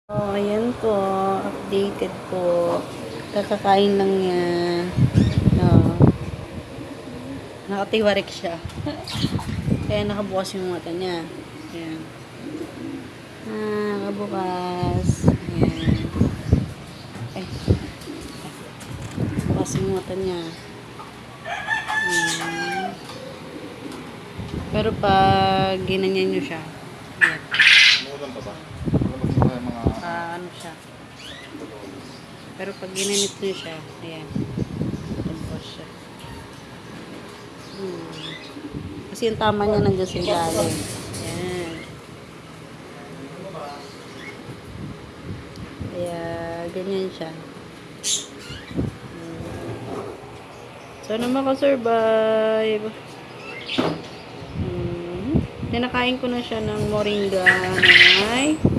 Oh, ayan po. Updated po. Kakakain lang yan. Oh, nakatiwarik siya. Kaya nakabukas yung mata niya. Ayan. Nakabukas. Ayan. Ay. Bukas yung mata niya. Ayan. Pero pag ginanyan nyo siya, ayan. Umulan pa ba? Mga Ano siya. Pero pag ginanit nyo siya, ayan. Tapos siya. Kasi yung tama niya nandiyan sa ilalim. Ayan. Kaya, ganyan siya. Sana makasurvive. Tinakain ko na siya ng moringa, nanay.